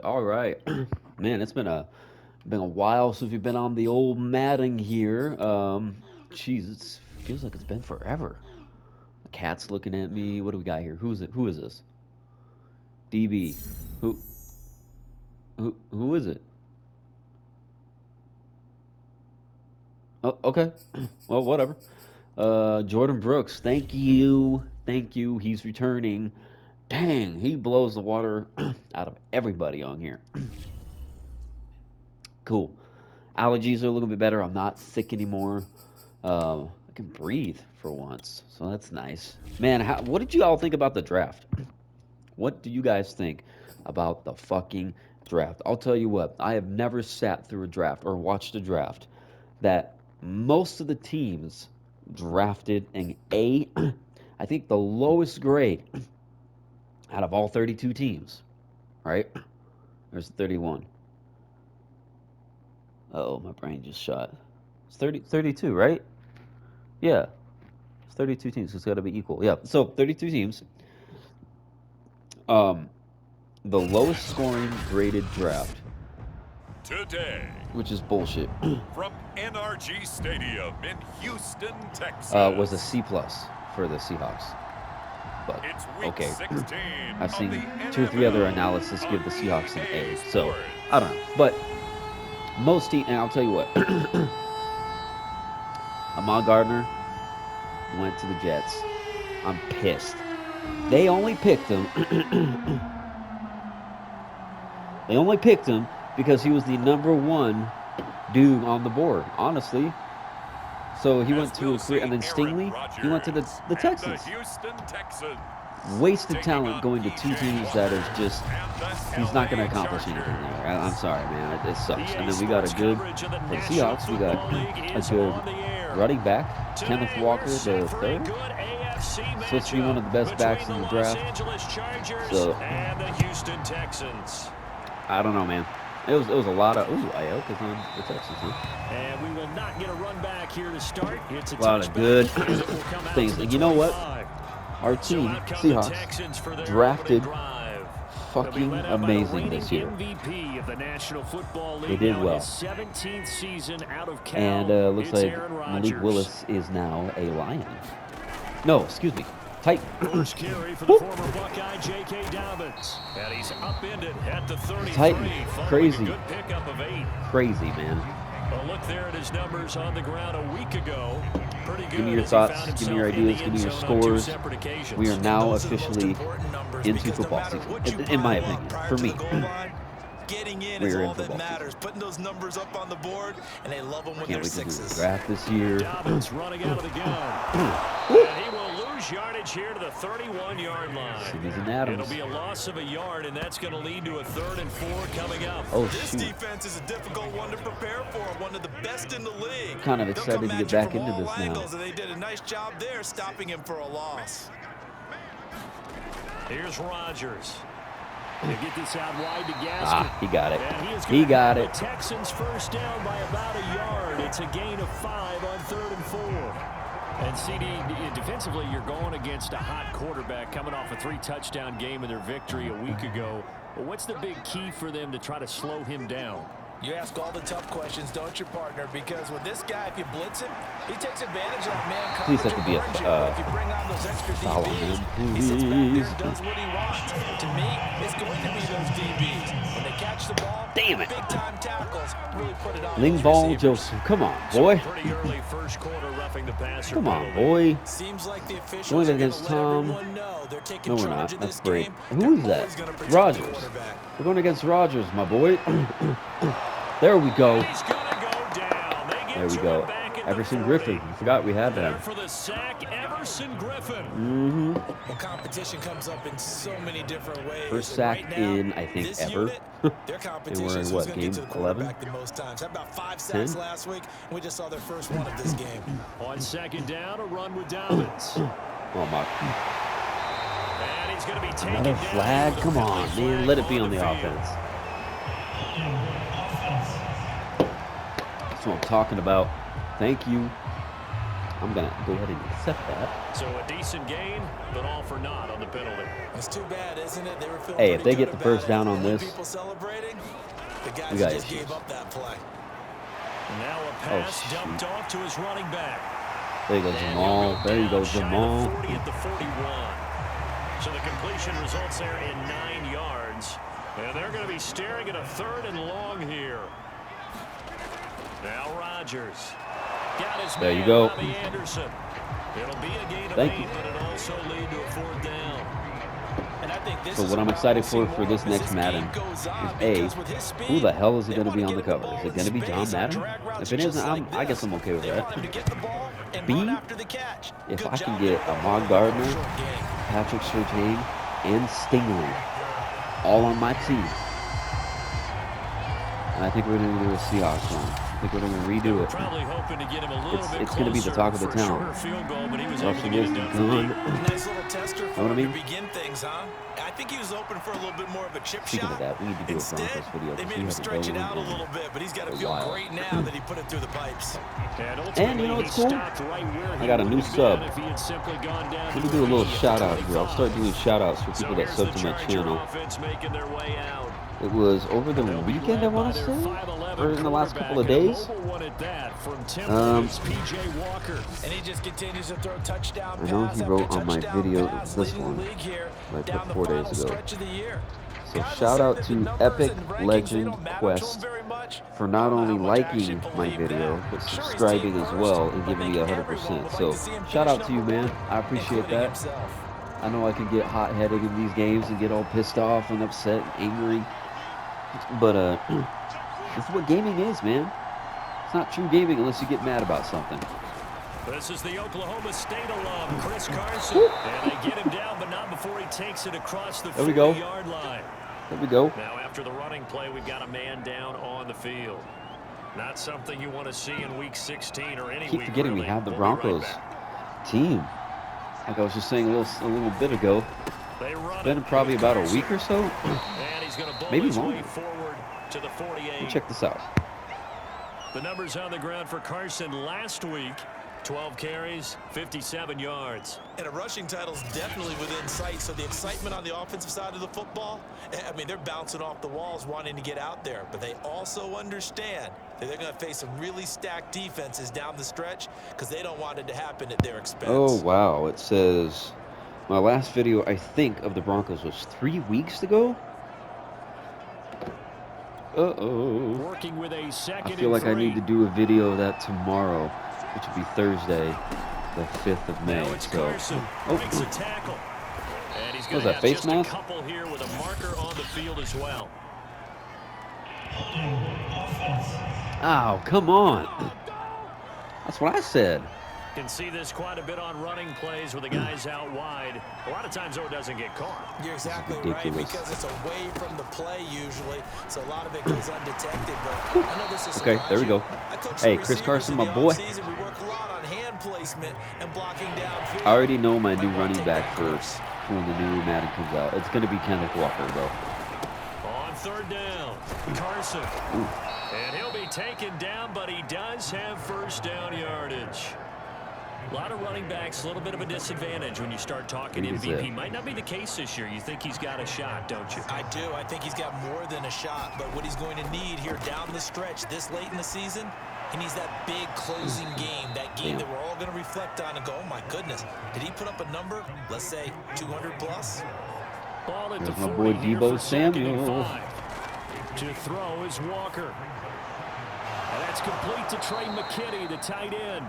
All right, man. It's been a while since we've been on the old Madden here. Jeez, it feels like it's been forever. The cat's looking at me. What do we got here? Who's it? Who is this? DB. Who who is it? Oh, okay. Well, whatever. Jordan Brooks. Thank you. He's returning. Dang, he blows the water out of everybody on here. Cool. Allergies are a little bit better. I'm not sick anymore. I can breathe for once, so that's nice. Man, what did you all think about the draft? What do you guys think about the fucking draft? I'll tell you what, I have never sat through a draft or watched a draft that most of the teams drafted an A, I think the lowest grade out of all 32 teams, right? There's 31. Oh, my brain just shot. It's 32, right? Yeah, it's 32 teams. So it's got to be equal. Yeah, so 32 teams. Um, the lowest scoring graded draft, Today, which is bullshit, from NRG Stadium in Houston, Texas, was a C plus for the Seahawks. But it's week okay, 16 I've seen of the 2 or 3 other NFL analysis give the Seahawks an A. Sports. So I don't know, but most teams, and I'll tell you what, Ahmad Gardner went to the Jets. I'm pissed. They only picked him. They only picked him because he was the number 1 dude on the board. Honestly. So he went to a career, and then Stingley, he went to the Texans. Houston Texans. Wasted talent going to 2 teams that is just, he's not going to accomplish anything there. I'm sorry, man. It sucks. And then we got a good, for the Seahawks, we got a good running back, Kenneth Walker the third. Supposed to be one of the best backs in the draft. So, I don't know, man. It was a lot of, Ioka's on the Texans, huh? And we will not get a run back here to start. It's a lot of good things. And you know what? Our team, Seahawks, drafted fucking amazing this year. They did well. And looks like Malik Willis is now a Lion. No, excuse me. Titan. First carry for the former Buckeye, J.K. Dobbins. And he's upended at the 33. Titan. Crazy. Good pickup of 8. Crazy, man. A look there at his numbers on the ground a week ago. Pretty good. Give me your thoughts. Give me your ideas. Give me your scores. We are now officially into football season, in my opinion. For me. Getting in is all that matters. Putting those numbers up on the board, and they love them when they're sixes. Draft this year. Dobbins running out of the gun. And he will lose yardage here to the 31-yard line. It'll be a loss of a yard, and that's going to lead to a 3rd and 4 coming up. Oh, this shoot. defense is a difficult one to prepare for. One of the best in the league. Kind of excited to get back into this now. And they did a nice job there, stopping him for a loss. Here's Rodgers. They get this out wide to Gaskin. He got it. He got it. The Texans first down by about a yard. It's a gain of 5 on 3rd and 4. And CD, defensively, you're going against a hot quarterback coming off a 3-touchdown game in their victory a week ago. Well, what's the big key for them to try to slow him down? You ask all the tough questions, don't you, partner? Because with this guy, if you blitz him, he takes advantage of that man coverage. Please have to be if you bring on those extra DBs, he sits back there and does what he wants. To me, it's going to be those DBs. When they catch the ball, damn it. Big-time tackles really put it on Linval Joseph. Come on, boy. Pretty early first quarter roughing the passer. Come on, boy. Seems like the officials Going are against gonna let Tom. everyone know they're taking No, we're charge not. of That's this great. game. Who is They're that? always gonna protect the Rodgers. quarterback. We're going against Rodgers, my boy. There we go. He's gonna go down. They There we get go. Jordan back at the Everson 40. Griffin. I forgot we had There that. for the sack, Everson Griffin. Mm-hmm. Well, competition comes up in so many different ways. First And sack right now, in, I think, this ever. unit, their competition we're in is what, who's gonna game get to the 11? quarterback the most times. Had about 5 sacks 10? last week, and we just saw their first one of this game. On second down, a run with Dobbins. Oh, my. And he's going to be taken Another down flag? with a Come on, flag man. Let it be on the field. offense. That's what I'm talking about. Thank you. I'm going to go ahead and accept that. So a decent gain, but all for naught on the penalty. It's too bad, isn't it? They were feeling Hey, if they pretty get good the first about down it. on Only this, people celebrating, the guys we got just issues. gave up that play. Now a pass dumped off to his running back. There you go, Jamal. There you go, Jamal. 40 at the 41. So the completion results there in 9 yards. And they're going to be staring at a 3rd and long here. Now Rodgers. Got his There you man, go. Robbie Anderson. It'll be a gain of Thank 8, you. but it also lead to a 4th down. And I think this So is what I'm what excited we'll see for more this of as next Madden game goes on, is because with his speed, who the hell is it they going to be wanna on the get him cover? ball Is it in going to be John space on Madden? drag routes If it isn't, just like I guess this. I'm okay with They that. want him to get the ball and B, run after the catch. if Good I can job get there. Ahmad Gardner, Short game. Patrick Surtain, and Stingley all on my team, and I think we're going to do a Seahawks one. I think we're going to redo it. Probably hoping to get him a little bit It's going to be the talk of the closer for a town. shorter field goal, but he was able Russell to get it Wilson done for gone. deep. Nice little tester for Know what I him mean? to begin things, huh? I think he was open for a little bit more of a chip Speaking shot. of that, we need to do a Instead, Broncos video they because made we him haven't stretch it done out a one little bit, but he's got to in a feel while. great now that he put it through the pipes. And And you know what's cool? I got a new sub. Let me do a little shout out here. I'll start doing shout outs for people that sub to my channel. It was over the weekend, I want to say, or in the last couple of days. And he just continues to throw touchdown I know pass he after wrote on my touchdown video pass, this leading the one, league here like down the 4 final days ago. stretch of the year. So Guys will shout say out that to the numbers Epic and rankings, they Legend don't matter to Quest him very much. for not I don't know only how much I actually liking my believe video, that. but Sure, his subscribing team as first, well and but giving me making everyone 100%. would So like to see him shout finish out to you, number man. one, I appreciate including that. himself. I know I can get hot-headed in these games and get all pissed off and upset and angry, but this is what gaming is, man. It's not true gaming unless you get mad about something. This is the Oklahoma State alum, Chris Carson. And they get him down, but not before he takes it across the 40-yard line. There we go. Now, after the running play, we've got a man down on the field. Not something you want to see in Week 16 or any I keep week, forgetting really. we have the We'll be right Broncos back. team. Like I was just saying a little bit ago. It's been probably about a week or so. And he's going to bowl Maybe his way longer. forward to the 48. Check this out. The numbers on the ground for Carson last week. 12 carries, 57 yards. And a rushing title's definitely within sight, so the excitement on the offensive side of the football, I mean, they're bouncing off the walls wanting to get out there, but they also understand that they're going to face some really stacked defenses down the stretch because they don't want it to happen at their expense. Oh, wow. It says my last video, I think, of the Broncos was 3 weeks ago. Uh-oh. Working with a second I feel like I and 3. need to do a video of that tomorrow, which will be Thursday, the 5th of May. Now it's So, Carson, breaks a tackle. And he's going was to that have face just mask? a couple here with a marker on the field as well. oh, come on. That's what I said. Can see this quite a bit on running plays with the guys out wide. A lot of times, though, it doesn't get caught. You're exactly right, ridiculous. because it's away from the play usually, so a lot of it goes undetected. But I know this is Okay, there we go. Hey, Chris Carson, my boy. We work a lot on hand placement and blocking downfield. I already know my new running back for when the new Madden comes out. It's going to be Kenneth Walker, though. On 3rd down, Carson. And he'll be taken down, but he does have first down yardage. A lot of running backs, a little bit of a disadvantage when you start talking MVP. Might not be the case this year. You think he's got a shot, don't you? I do. I think he's got more than a shot. But what he's going to need here down the stretch this late in the season, he needs that big closing game, that game that we're all going to reflect on and go, oh, my goodness, did he put up a number, let's say, 200 plus? Ball at the There's my 40 boy here Deebo for second and Samuel. 5. To throw is Walker. And that's complete to Trey McKinney, the tight end.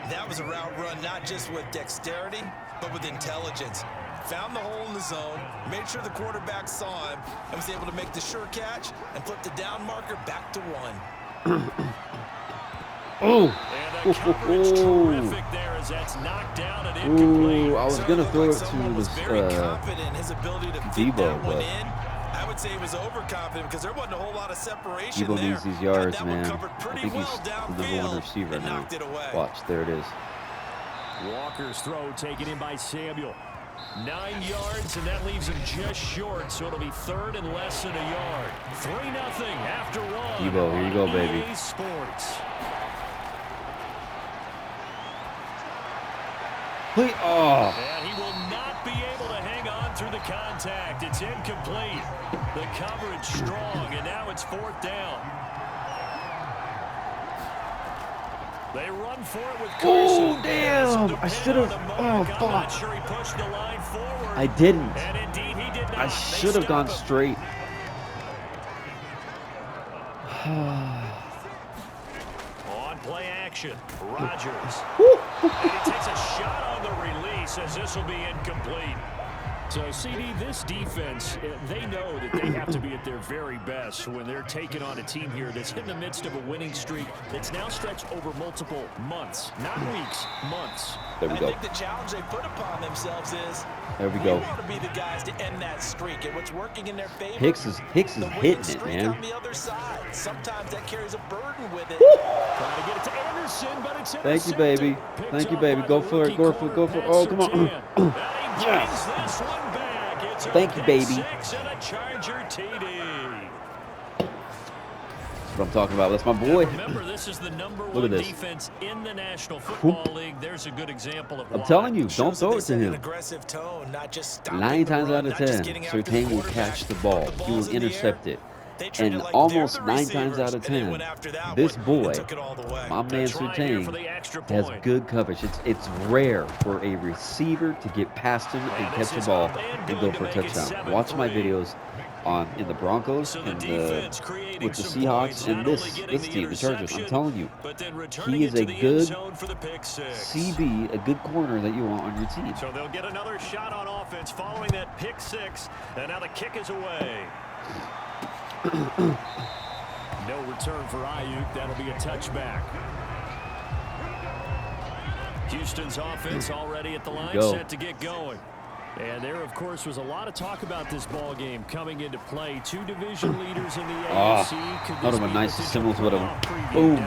That was a route run not just with dexterity, but with intelligence. Found the hole in the zone, made sure the quarterback saw him, and was able to make the sure catch and flip the down marker back to 1. And the coverage terrific there as that's knocked down and incomplete. Ooh, I was going to throw it to Someone was this very confident in his ability to fit Deebo, that one but in. I would say he was overconfident because there wasn't a whole lot of separation Deebo there. needs these yards, Had that one man. covered I pretty think he's well the number downfield one receiver and now. knocked it away. Watch, there it is. Walker's throw taken in by Samuel. 9 yards, and that leaves him just short, so it'll be 3rd and less than a yard. 3-0 after 1. Deebo, here you go, baby. EA Sports. Oh. And he will not be able to hang on through the contact. It's incomplete. The coverage strong, and now it's 4th down. They run for it with Carson. Oh, damn. I should have. Oh, I'm not fuck. sure he pushed the line forward. I didn't. And indeed he did not. I should have gone straight. On play action, Rodgers. And he takes a shot on the release as this will be incomplete. So, CD, this defense, they know that they have to be at their very best when they're taking on a team here that's in the midst of a winning streak that's now stretched over multiple months, not weeks, months. There we go. I think the challenge they put upon themselves is There we go. we want to be the guys to end that streak, and what's working in their favor. Hicks is hitting it, man. On the other side. Sometimes that carries a burden with it. Trying to get it to Anderson, but it's Thank you, baby. Thank you, baby. Go for it. Go for it. Go for it. Oh, come on. Yes. Thank you, baby. That's what I'm talking about. That's my boy. Remember, this is the number Look one at this. defense in the National Football League. There's a good example of I'm why. telling you, don't throw it to An him. aggressive tone, not just 9 times out of 10, Surtain will catch the ball. He will intercept it. And almost 9 times out of 10, this boy, my man Surtain, has good coverage. It's rare for a receiver to get past him and catch the ball and go for a touchdown. Watch my videos in the Broncos and with the Seahawks and this team, the Chargers. I'm telling you, he is a good CB, a good corner that you want on your team. So they'll get another shot on offense following that pick 6, and now the kick is away. No return for Ayuk. That'll be a touchback. Houston's offense already at the line, set to get going. And there, of course, was a lot of talk about this ball game coming into play. 2 division leaders in the AFC. That would have been nice if Simmons would have, boom,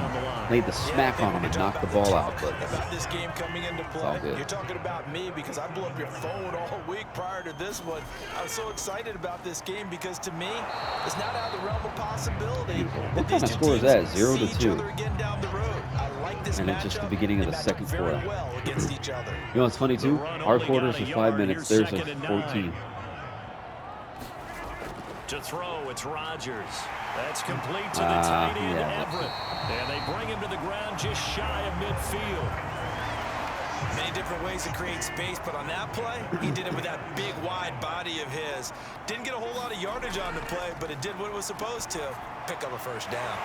laid the smack on him and knocked the ball out. But about this game coming into play. It's all good. You're talking about me because I blew up your phone all week prior to this one. I was so excited about this game because to me, it's not out of the realm of possibility. What kind of score is that? 0-2. Like and it's just the beginning of the second quarter. Well against each other. You know what's funny too? Our quarters are 5 minutes. There's a 14. To throw, it's Rodgers. That's complete to the tight end, Everett. And they bring him to the ground just shy of midfield. Many different ways to create space, but on that play, he did it with that big, wide body of his. Didn't get a whole lot of yardage on the play, but it did what it was supposed to. Pick up a first down.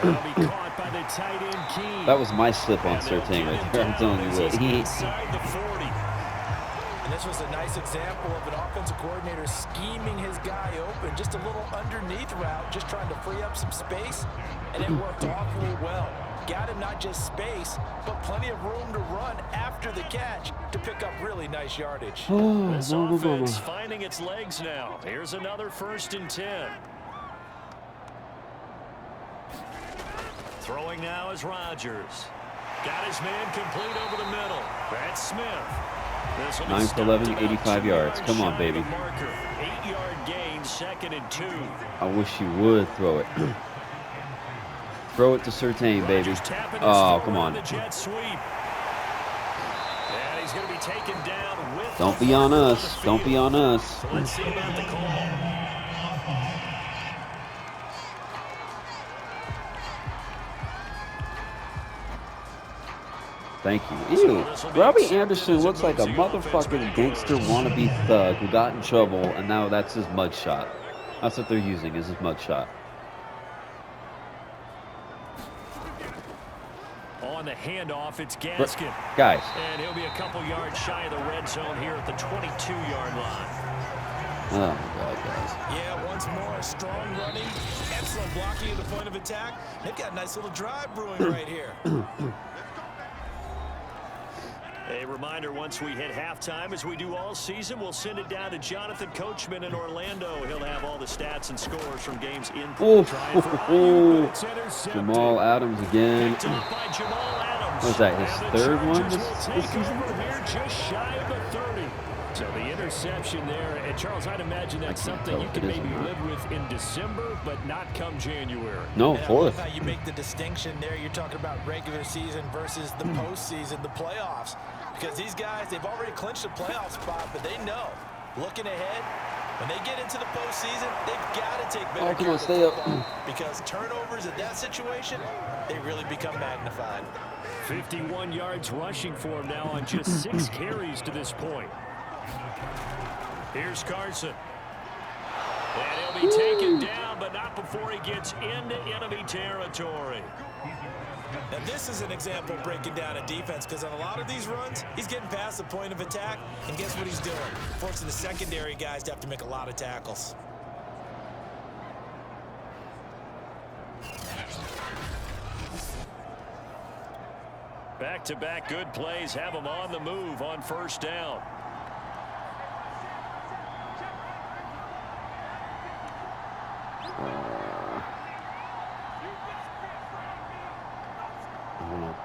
Be caught by the tight end Key. That was my slip on Surtain right there. I'm telling you what. Inside the 40. And this was a nice example of an offensive coordinator scheming his guy open. Just a little underneath route, just trying to free up some space. And it worked awfully well. Got him not just space, but plenty of room to run after the catch to pick up really nice yardage. This offense finding its legs now. Here's another 1st and 10. Throwing now is Rodgers. Got his man complete over the middle. That's Smith. 9 for 11, 85 yards. Come on, baby. 8-yard gain, 2nd and 2. I wish you would throw it. Throw it to Surtain, baby. Oh, come on. Don't be on us. Don't be on us. Let's see about the call. Thank you. Ew. Robbie Anderson looks like a motherfucking gangster wannabe thug who got in trouble, and now that's his mugshot. That's what they're using, is his mugshot. On the handoff, it's Gaskin. Guys. And he'll be a couple yards shy of the red zone here at the 22-yard line. Oh, my God, guys. Yeah, once more, strong running, excellent blocking at the point of attack. They've got a nice little drive brewing right here. A reminder, once we hit halftime, as we do all season, we'll send it down to Jonathan Coachman in Orlando. He'll have all the stats and scores from games in. Jamal Adams again. What was that, his 3rd one this season? Just shy of the 30. So the interception there, and Charles, I'd imagine that's something you can maybe live with in December, but not come January. No, 4th. How you make the distinction there. You're talking about regular season versus the postseason, the playoffs. Because these guys, they've already clinched a playoff spot, but they know, looking ahead, when they get into the postseason, they've got to take better care of the football, because turnovers in that situation, they really become magnified. 51 yards rushing for him now on just 6 carries to this point. Here's Carson. And he'll be taken down, but not before he gets into enemy territory. Now, this is an example of breaking down a defense, because on a lot of these runs, he's getting past the point of attack, and guess what he's doing? Forcing the secondary guys to have to make a lot of tackles. Back-to-back good plays have him on the move on first down.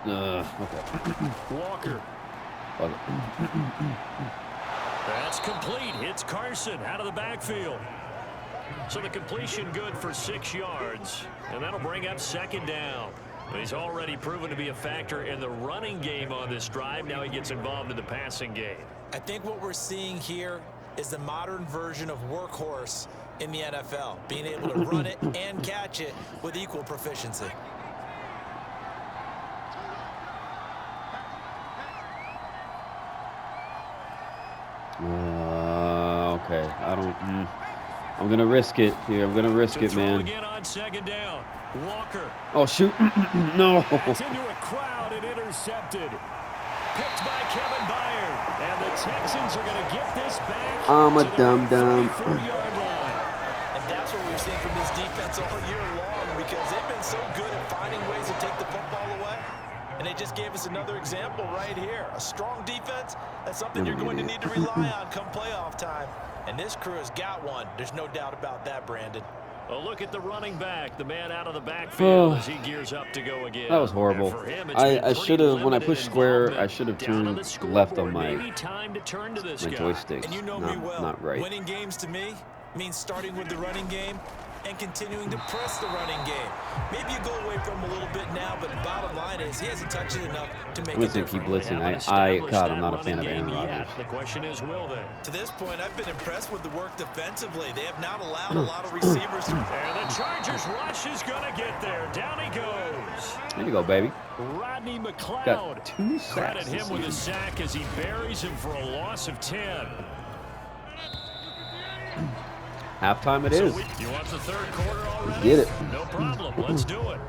Okay. Walker. That's complete. Hits Carson out of the backfield. So the completion good for 6 yards, and that'll bring up second down. But he's already proven to be a factor in the running game on this drive. Now he gets involved in the passing game. I think what we're seeing here is the modern version of workhorse in the NFL, being able to run it and catch it with equal proficiency. Okay. I'm gonna risk it here. I'm gonna risk it, man. Again on second down. Walker. Oh shoot! No. It's into a crowd and intercepted. Picked by Kevin Byard, and the Texans are going to get this back. I'm a dum-dum. And that's what we've seen from this defense all year long, because they've been so good at finding ways to take the football away. And they just gave us another example right here. A strong defense, that's something you're going to need to rely on come playoff time. And this crew has got one. There's no doubt about that, Brandon. A look at the running back, the man out of the backfield as he gears up to go again. That was horrible. I should have, when I pushed square, I should have turned left on my joystick. And you know me well. Not right. Winning games to me means starting with the running game and continuing to press the running game. Maybe you go away from him a little bit now, but the bottom line is he hasn't touched it enough to make I'm a going to difference. keep blitzing. I'm not a fan of Aaron Rodgers. The question is, will they? To this point, I've been impressed with the work defensively. They have not allowed a lot of receivers to... And the Chargers rush is going to get there. Down he goes. There you go, baby. Rodney McLeod. Got 2 sacks. Credit him with a sack as he buries him for a loss of 10. Halftime it is. You want the third quarter already? Get it. No problem. Let's do it.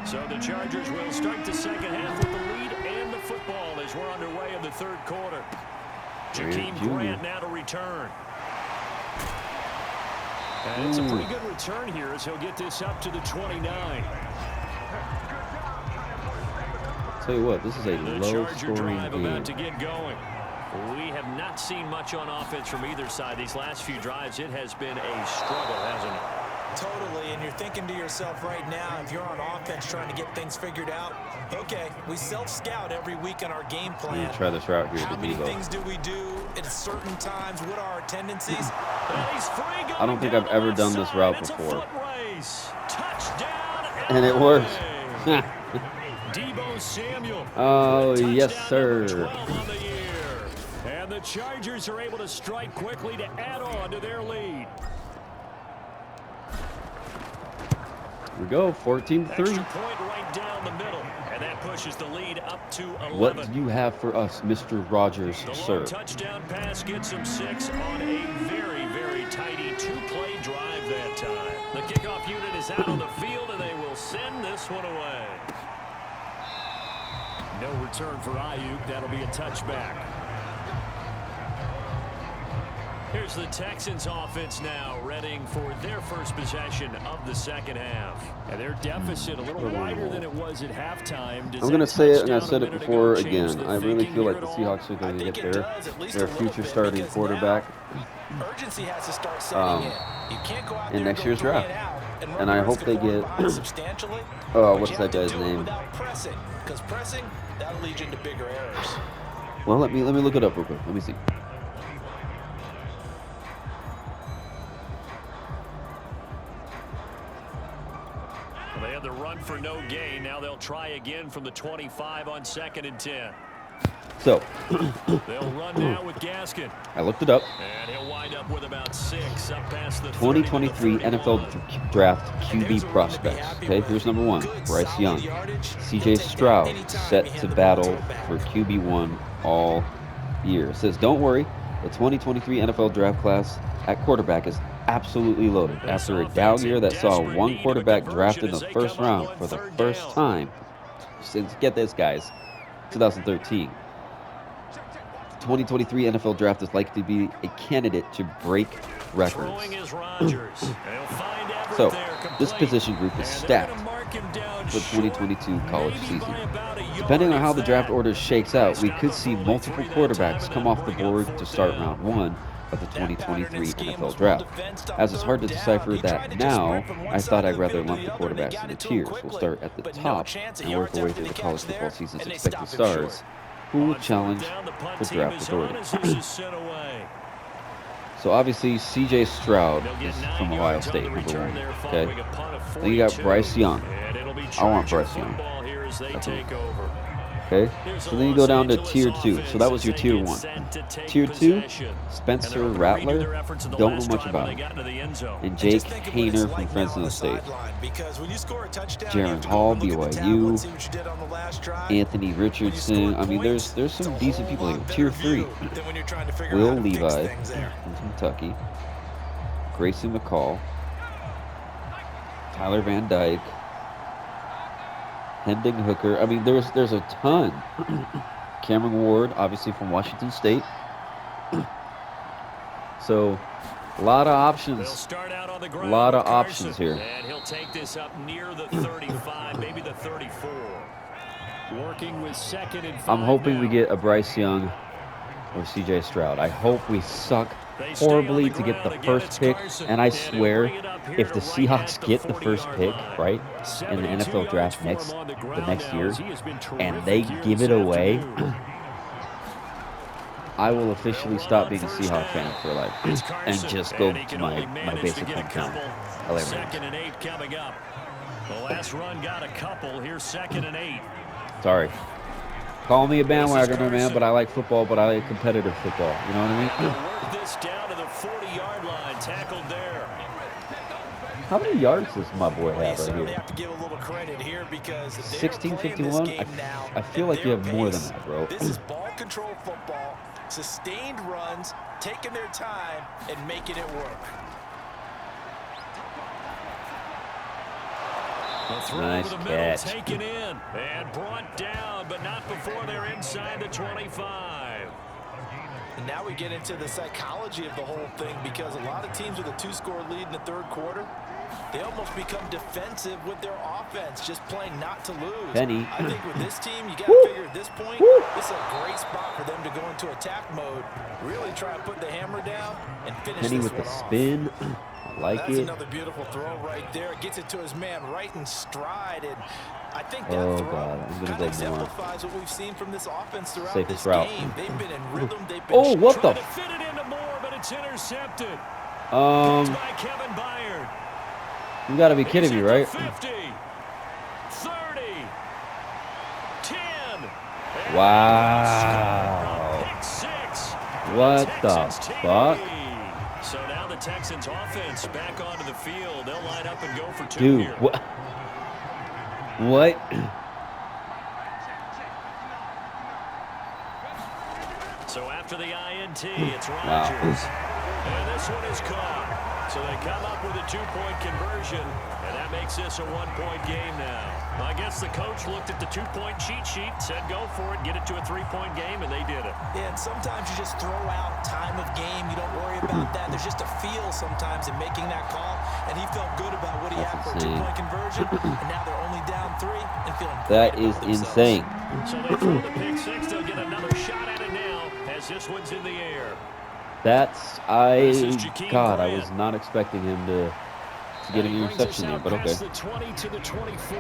So the Chargers will start the second half with the lead and the football as we're underway in the third quarter. Jakeem Grant now to return. And it's a pretty good return here as he'll get this up to the 29. Tell you what, this is a low-scoring game. About to get going. We have not seen much on offense from either side. These last few drives, it has been a struggle, hasn't it? Totally, and you're thinking to yourself right now, if you're on offense trying to get things figured out, okay, we self-scout every week on our game plan. I'm try this route here. How many things do we do at certain times? What are our tendencies? I don't think I've ever done this route before. Touchdown, and it works. Deebo Samuel. Oh, yes, sir. On the year. And the Chargers are able to strike quickly to add on to their lead. Here we go, 14-3. Extra point right down the middle, and that pushes the lead up to 11. What do you have for us, Mr. Rodgers, sir? The touchdown pass gets him 6 on a very, very tidy 2-play drive that time. The kickoff unit is out on the field, and they will send this one away. No return for Ayuk. That'll be a touchback. Here's the Texans offense now, readying for their first possession of the second half. And their deficit a little wider than it was at halftime. I'm going to say it, and I said it before again. I really feel like the Seahawks are going to get their future starting quarterback Urgency has to start setting in. You can't go out in there next year's draft. And I hope they get substantially. what's that guy's name? Because pressing, that'll lead you into bigger errors. Well, let me look it up real quick. Let me see. no gain. Now they'll try again from the 25 on 2nd and 10. So, They'll run now with Gaskin. I looked it up. And he'll wind up with about 6 up past the 2023 NFL Draft QB prospects. Okay, here's number 1, Bryce Young. CJ Stroud set to battle for QB1 all year. It says, don't worry, the 2023 NFL Draft class at quarterback is absolutely loaded. After a down year that saw one quarterback drafted in the first round for the first time since, get this, guys, 2013. 2023 NFL Draft is likely to be a candidate to break records. So, this position group is stacked for the 2022 college season. Depending on how the draft order shakes out, we could see multiple quarterbacks come off the board to start round 1 of the 2023 NFL Draft. As it's hard to decipher that now, I thought I'd rather lump the quarterbacks into tiers. We'll start at the top and work our way through the college football season's expected stars, who will challenge for draft authority. So obviously, CJ Stroud is from Ohio State, number 1. Okay. Then you got Bryce Young. I want Bryce Young. Okay. So then you go down to tier 2. So that was your tier 1. Tier 2, Spencer Rattler. Don't know much about him. And Jake Hayner from Fresno State. Jaron Hall, BYU. Anthony Richardson. I mean, there's some decent people here. Tier 3, Will Levi from Kentucky. Grayson McCall. Tyler Van Dyke. Hendon Hooker. I mean, there's a ton. Cameron Ward, obviously from Washington State. So, a lot of options. A lot of options here. And he'll take this up near the 35, maybe the 34. Working with 2nd and 5. I'm hoping we get a Bryce Young or CJ Stroud. I hope we suck horribly to get the first pick, and I swear, if the Seahawks get the first pick, right, in the NFL Draft the next year, and they give it away, I will officially stop being a Seahawks fan for life and just go to my basic hometown, LA Rams. 2nd and 8 coming up. The last run got a couple. Here's 2nd and 8. Sorry. Call me a bandwagoner, man, but I like football, but I like competitive football. You know what I mean? Work this down to the 40-yard line, tackled there. How many yards does my boy have right here? Have to give a little credit here because 1651. I feel like you have more than that, bro. This is ball control football, sustained runs, taking their time and making it work. Nice catch. Taken in and brought down, but not before they're inside the 25. And now we get into the psychology of the whole thing, because a lot of teams with a 2-score lead in the 3rd quarter, they almost become defensive with their offense, just playing not to lose. Penny. I think with this team, you got to figure at this point, this is a great spot for them to go into attack mode, really try and put the hammer down and finish Penny this with the one off. spin. I like That's it. another beautiful throw right there. Gets it to his man right in stride, and I think that Oh, throw God. I'm going to kind of go more. exemplifies what we've seen from this offense throughout Safest this route. game. They've been in rhythm. They've been Oh, what the? Trying to fit it into Moore, but it's intercepted. Picked Um, by Kevin Byard. you got to be kidding me, He's at right? the 50, 30, 10. and Wow. Pick 6. What the Texans take fuck? the lead. So now the Texans offense back onto the field. They'll line up and go for 2 Dude, here. what? What? So after the INT, it's Rodgers. And this one is caught. So they come up with a 2-point conversion, and that makes this a 1-point game now. I guess the coach looked at the 2-point cheat sheet, said go for it, get it to a 3-point game, and they did it. Yeah, and sometimes you just throw out time of game. You don't worry about that. There's just a feel sometimes in making that call, and he felt good about what he had for a 2-point conversion, and now they're only down 3 and feeling That great is about themselves. insane. So they throw the pick 6. They'll get another shot at it now as this one's in the air. That's, God, I was not expecting him to get an interception there, but okay. The 20 to the 24.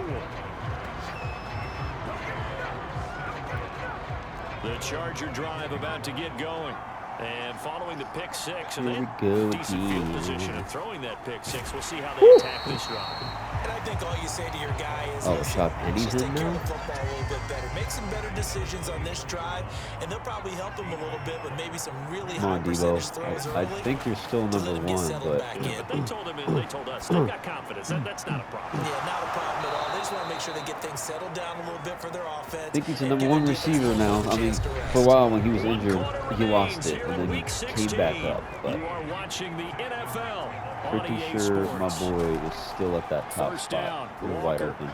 The Charger drive about to get going. And following the pick 6, and Here then we go decent field again. position of throwing that pick 6. We'll see how they attack this drive. And I think all you say to your guy is, Oh, listen, shot pennies just in take care now? of the football a little bit better. Make some better decisions on this drive, and they'll probably help him a little bit with maybe some really Come high on, Debo. percentage throws I early think you're still to number let him get 1, settled but back Yeah, in. but they told him, and they told us, they've got confidence. That's not a problem. Yeah, not a problem at all. They just want to make sure they get things settled down a little bit for their offense. I think he's the and number give their 1 defense a receiver little now. bit of a I mean, chance to for a rest. while when he was One injured, quarter he lost remains it, here and in then Week he 16. came back up. But You are watching the NFL on pretty EA sure my Sports. boy is still at that top First spot. down, We're wide Walker. open.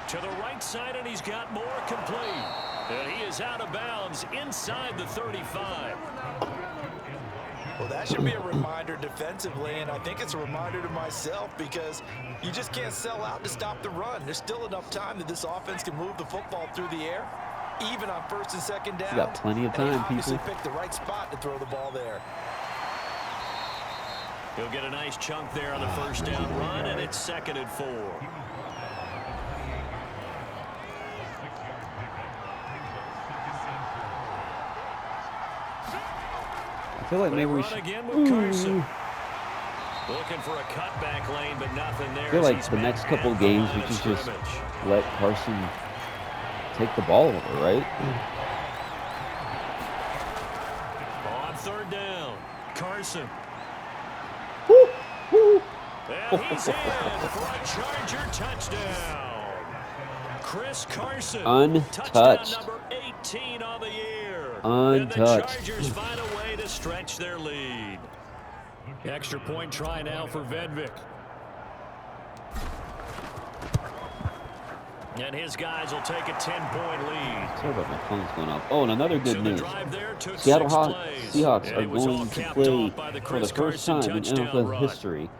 To the right side, and he's got more complete. And he is out of bounds inside the 35. Well, that should be a reminder defensively, and I think it's a reminder to myself because you just can't sell out to stop the run. There's still enough time that this offense can move the football through the air, even on 1st and 2nd down. You got plenty of And they time, obviously people. picked the right spot to throw the ball there. He'll get a nice chunk there on the first down run, and it's 2nd and 4. I feel like They maybe we run should. again with Carson. Looking for a cutback lane, but nothing there. I feel like the next couple of games we should just let Carson take the ball over, right? On 3rd down, Carson. Woo, woo. And he's in for a Charger touchdown. Chris Carson. Touchdown Untouched. number 18 on the year. Untouched. And the Chargers find a way to stretch their lead. Extra point try now for Vedvik. And his guys will take a 10-point lead. Sorry about my phone's going off. Oh, and another good So the news. drive there took Seattle 6 plays. Seahawks And are it was all going to capped play off by the for Chris the first Carson time in touchdown NFL run. history.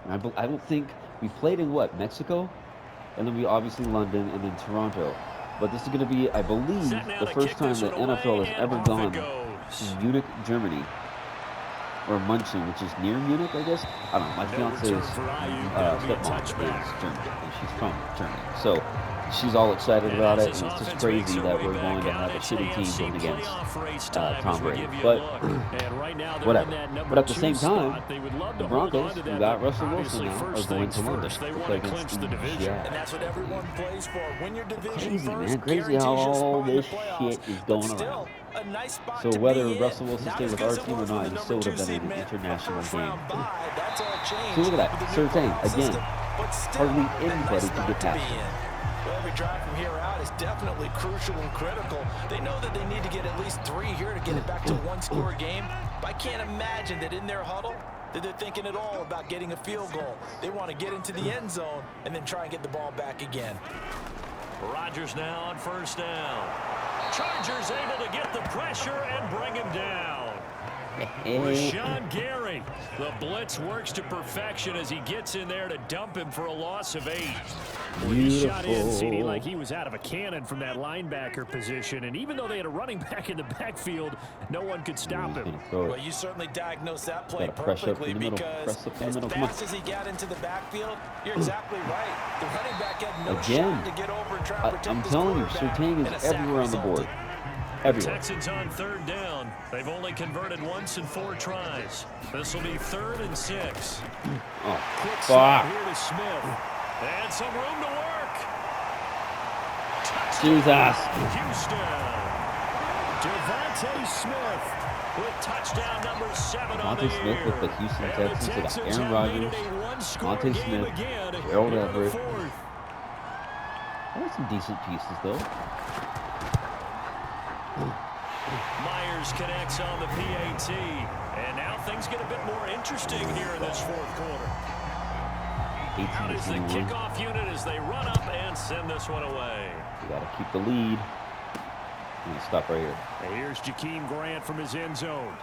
And I don't think we played in what, Mexico, and then we obviously London and then Toronto. But this is going to be, I believe, Set now the to first kick time this the one away, NFL has and ever off gone it goes. to Munich, Germany, or Munchen, which is near Munich, I guess. I don't know. My No fiance's return for Ayuk. That'll be a stepmom touchback. is German, and she's from Germany. So she's all excited And about as it, this and it's just offense makes crazy their that way we're back going to out, have a it's shitty team AFC going against playoff race time as Tom we Brady. give you a But look. And right now they're whatever. in that number But at the 2 same time, spot. They would love the to hold on Broncos, to who that, got but Russell Wilson obviously now, are first going things to London first. They to want play to against clinch the the division. And that's what everyone plays for. Win your division Crazy, first, man. Crazy guarantees how your spot all in the this playoffs. shit is But going still, around. a nice spot So to whether be in. Russell Wilson Not stayed as with good our as it team or was when not, the he number still would 2 have been seed in an meant a international first game. round bye. That's all changed. See, look at that. with the new Surtain, playoff again. system. But still, Hardly a anybody nice can spot get to be past him. in. Well, every drive from here out is definitely crucial and critical. They know that they need to get at least 3 here to get it back to a one-score game. But I can't imagine that in their huddle that they're thinking at all about getting a field goal. They want to get into the end zone and then try and get the ball back again. Rodgers now on first down. Chargers able to get the pressure and bring him down. Rashawn Gary. The blitz works to perfection as he gets in there to dump him for a loss of 8. He shot in, CD, like he was out of a cannon from that linebacker position. And even though they had a running back in the backfield, no one could stop him. Well, you certainly diagnosed that play perfectly because as fast as he got into the backfield, you're exactly right. The running back had no shot to get over and try to protect I'm his telling you, quarterback, Surtain and is a sack everywhere on the resulted. board. Everywhere. Texans on 3rd down. They've only converted once in 4 tries. This will be 3rd and 6. Oh, Quick fuck. snap here to Smith. And some room to work. Touchdown, Jesus. Houston. Devontae Smith with touchdown number 7 on the Devontae Smith year. with the Houston And Texans. They got Texans Aaron have made Rodgers, it a one-score Devontae game Smith, again Gerald here in the Everett. 4th. There's some decent pieces, though. Myers connects on the PAT. And now things get a bit more interesting here in this 4th quarter. Out is the 18-21. kickoff unit as they run up and send this one away. We got to keep the lead. I'm going to stop right here. And here's Jakeem Grant from his end zone.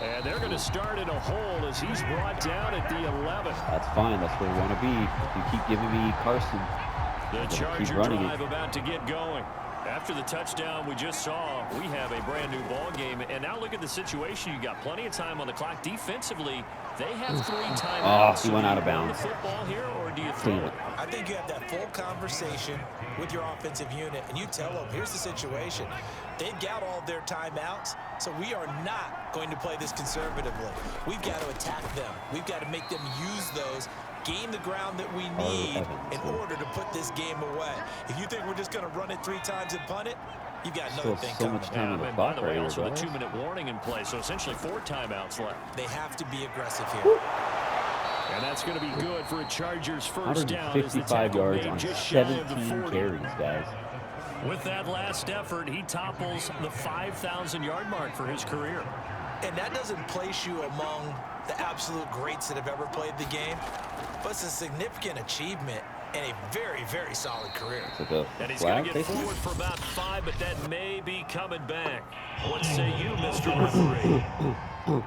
And they're going to start in a hole as he's brought down at the 11. That's fine. That's where we want to be. If you keep giving me Carson, The keep Charger running drive it. about to get going. After the touchdown we just saw, we have a brand new ball game. And now look at the situation. You got plenty of time on the clock. Defensively, they have 3 timeouts. He went out of bounds. Do you football here or do you throw it? I I think you have that full conversation with your offensive unit, and you tell them, here's the situation. They've got all their timeouts, so we are not going to play this conservatively. We've got to attack them. We've got to make them use those, gain the ground that we need in order to put this game away. If you think we're just going to run it 3 times and punt it, you've got another thing so coming. much time on the And by clock the way, right also here, the guys. 2-minute warning in play, so essentially 4 timeouts left. They have to be aggressive here. And that's going to be good for a Chargers first down. As the 155 tackle yards made on just shy of the 17 40. carries, guys. With that last effort, he topples the 5,000-yard mark for his career. And that doesn't place you among the absolute greats that have ever played the game, but it's a significant achievement and a very, very solid career. And he's going to get forward for about 5, but that may be coming back. What say you, Mr. Referee?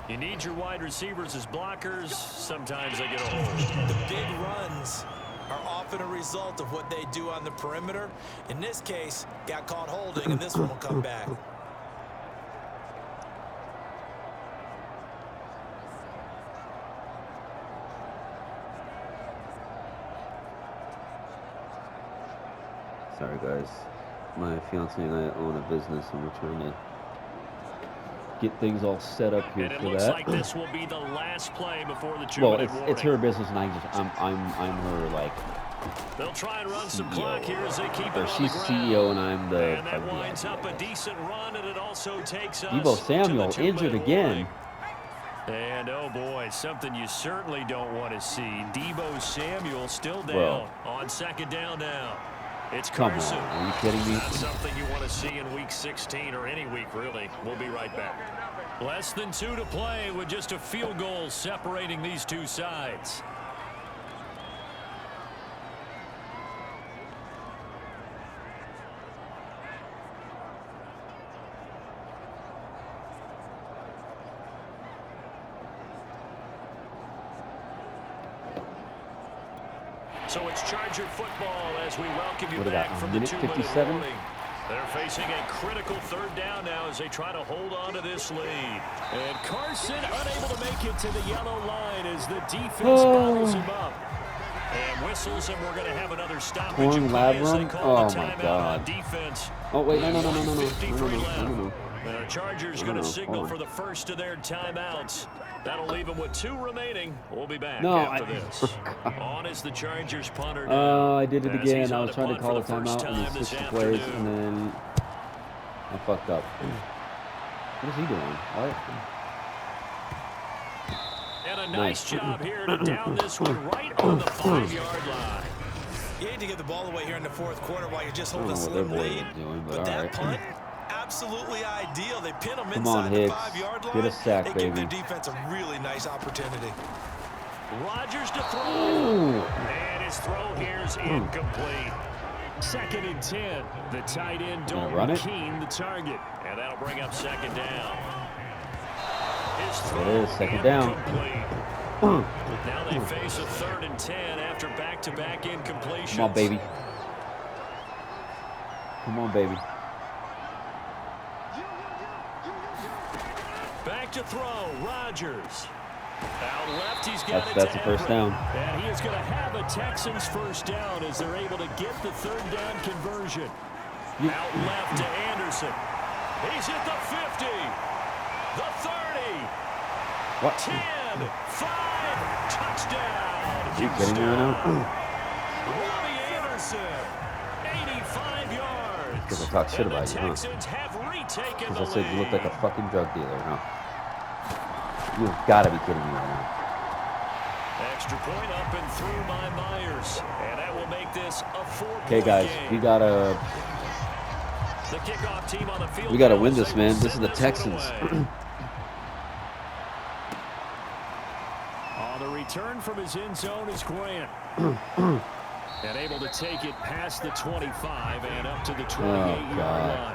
You need your wide receivers as blockers. Sometimes they get a hold. The big runs are often a result of what they do on the perimeter. In this case, got caught holding, and this one will come back. Sorry, guys. My fiance and I own a business, and we're trying to get things all set up here And it for looks that. like this will be the last play before the 2-minute Well, warning. it's her business, and I'm her like. They'll try and run some CEO. clock here as they keep it Or on she's the ground. CEO, and I'm the. And that winds up a decent run, and it also takes us Debo Samuel to the 2-minute injured again. warning. And, oh, boy, something you certainly don't want to see. Debo Samuel still down on 2nd down now. It's Come Carson. on, are you kidding me? Not something you want to see in Week 16 or any week, really. We'll be right back. Less than 2 to play with just a field goal separating these two sides. So it's Charger football as we welcome you What back about from the minute 2-minute 57? warning. They're facing a critical 3rd down now as they try to hold on to this lead. And Carson unable to make it to the yellow line as the defense bottles him up. And whistles, and we're going to have another stoppage Torn in play as they labrum? call Oh, the my timeout God. on defense. Oh wait, no. 53 left. And our Chargers going to No, signal hold for on. the first of their timeouts. That'll leave them with 2 remaining. We'll be back No, after this. On is the Chargers punter now. Oh, I did it as he's again. I on was to trying to punt call a for the first timeout and time it this switched the plays, afternoon. and then I fucked up. What is he doing? What? And a Nice. nice job here to down this one right on the 5-yard line. You hate to give the ball away here in the 4th quarter while you're just I don't holding a know what their slim boy lead. was doing, But but that alright. punt, absolutely ideal. They pin them Come on, inside the Hicks. 5-yard line. Get a sack, they give baby. their defense a really nice opportunity. Rodgers to throw. Ooh. And his throw here is incomplete. 2nd and 10. The tight end, Gonna Dalton run it? Keene, the target. And that'll bring up 2nd down. His It throw is, 2nd down. incomplete. Now they face a 3rd and 10 after back-to-back incompletions. Come on, baby. Come on, baby. Back to throw, Rodgers. Out left, he's got That's it a to first Everett. down. And he is going to have a Texans first down as they're able to get the 3rd down conversion. Out left to Anderson. He's hit the 50, the 30, What? 10, 5, touchdown. Are you kidding me right now? Robbie Anderson, 85 yards. Because I talk shit And the about you, huh? Texans have retaken Because the I said you look like lead. a fucking drug dealer, huh? You've got to be kidding me right now. Extra point up and through by Myers. And that will make this a 4-point Okay, guys, game. we gotta The kickoff team on the field. we gotta now win as this, they man. will This is send the one Texans. away. On the return from his end zone is Grant. And able to take it past the 25 and up to the 28-yard line.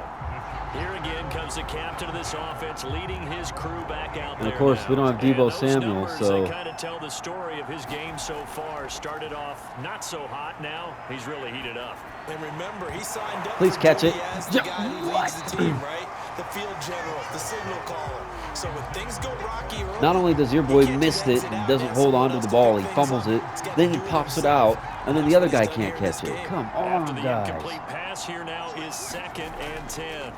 Here again comes the captain of this offense, leading his crew back out there. And of course, now. we don't have And Debo those Samuel, numbers, so they kind of tell the story of his game so far. Started off not so hot. Now he's really heated up. And remember, he signed up Please for catch duty it. as the guy who leads the team, right? the field general, the signal caller. So when things go rocky early, Not only does your boy he miss catches it it and out, doesn't and hold on someone to else the to ball, pick he things fumbles up. it, He's got to then he do it pops it himself. out, and then Watch the other what he's guy done can't here in this catch it. game. Come After on, the guys. incomplete pass, here now is 2nd and 10.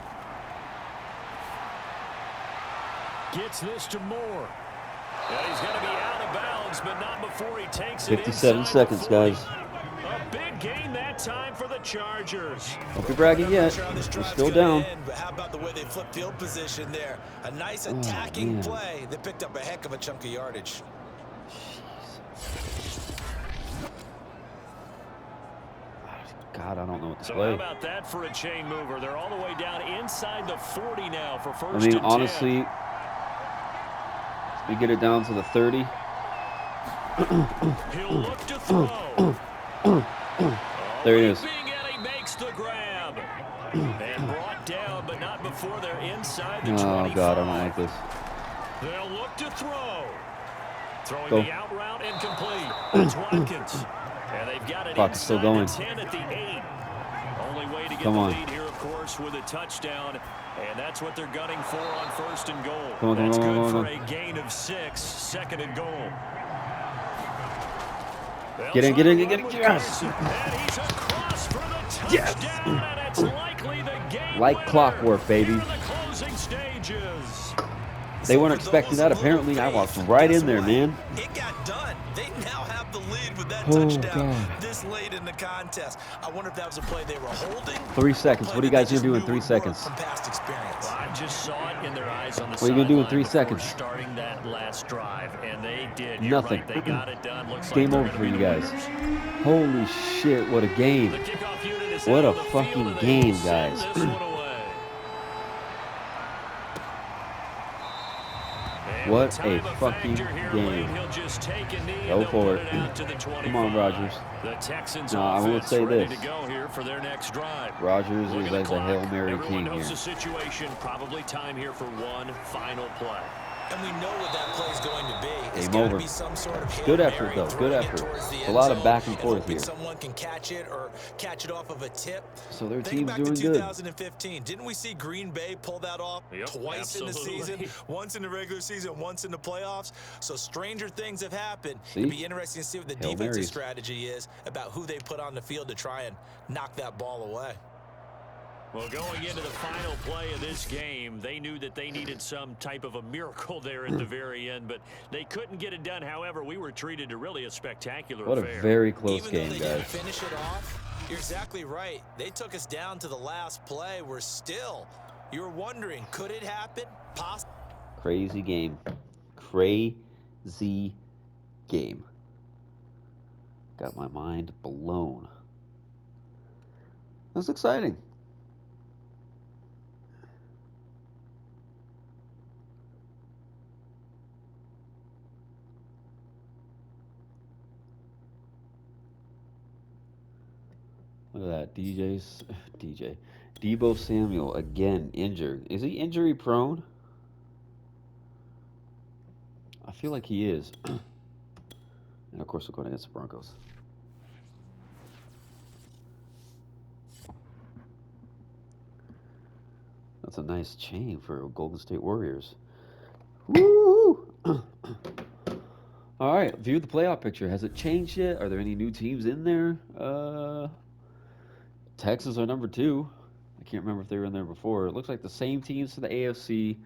Gets this to Moore. And he's going to be out of bounds, but not before he takes it 57 inside seconds, the 40. guys. A big gain that time for the Chargers. Don't be bragging I'm not yet. sure how this We're drive's still gonna down. end, but how about the way they flip field position there? A nice attacking man. play that picked up a heck of a chunk of yardage. God, I don't know what to So play. how about that for a chain mover? They're all the way down inside the 40 now for first I mean, and 10. honestly, we get it down to the 30. He'll look to throw. There he is. Leaping, and he makes the grab. And brought down, but not before they're inside the 25. Oh, God, I don't like this. They'll look to throw. Throwing Go. the out route incomplete. It's Watkins. And they've got it Clock is still inside going. the 10 at the 8. Only way to get Come the on. lead here, of course, with a touchdown. And that's what they're gunning for on 1st and goal. Come on, come That's on, good come on, for come on. a gain of 6, 2nd and goal. Get in, get in, get in. Yes! Yes! And he's across for the touchdown, Yes! and it's likely the game Like winner clockwork, baby. here in the closing stages. They weren't For expecting those that. little Apparently, I walked faith, right guess in there, what? man. It got done. They now have the lead with that Oh, touchdown God. this late in the contest. I wonder if that was a play they were holding. 3 seconds. Play What are you that guys they going to do in just 3 knew would work seconds? From past experience. I just saw it in their eyes on the What are you gonna do in 3 sideline before seconds? starting that last drive, and they did. You're Nothing. right, they got it done. Looks like Game they're over gonna for be you the guys. winners. Holy shit, what a game. The kickoff unit is What out a on the fucking field, and they game, will send guys. this one away. And What with a time of fucking factor here game. late, he'll just take a knee Go and they'll for put it. it out to the 25. Come on, Rodgers. The Texans No, I will offense say ready this. to go here for their next drive. Rodgers Look is at the like the clock. Hail Mary Everyone king knows here. the situation. Probably time here for one final play. And we know what that play is going to be. It's Game got over. to be some sort of Hail Good effort, Mary, though. throwing Good it effort. towards the It's a end lot of zone back and and forth hoping here. someone can catch it or catch it off of a tip. So their Think team's back doing to good. 2015. Didn't we see Green Bay pull that off twice in the season? Once in the regular season, once in the playoffs. So stranger things have happened. See? It'd be interesting to see what the Hail defensive Marys. strategy is about who they put on the field to try and knock that ball away. Well, going into the final play of this game, they knew that they needed some type of a miracle there at the very end, but they couldn't get it done. However, we were treated to really a spectacular What a affair. very close Even game, though they didn't guys. finish it off, you're exactly right. They took us down to the last play. We're still, you're wondering, could it happen? Possibly. Crazy game. Crazy game. Got my mind blown. That's exciting. Look at that. Debo Samuel again injured. Is he injury prone? I feel like he is. And of course, we're going against the Broncos. That's a nice chain for Golden State Warriors. Woo! All right, view the playoff picture. Has it changed yet? Are there any new teams in there? Texas are number 2. I can't remember if they were in there before. It looks like the same teams for the AFC.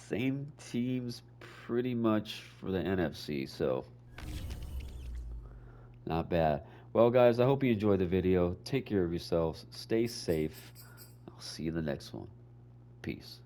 Same teams pretty much for the NFC, so not bad. Well, guys, I hope you enjoyed the video. Take care of yourselves. Stay safe. I'll see you in the next one. Peace.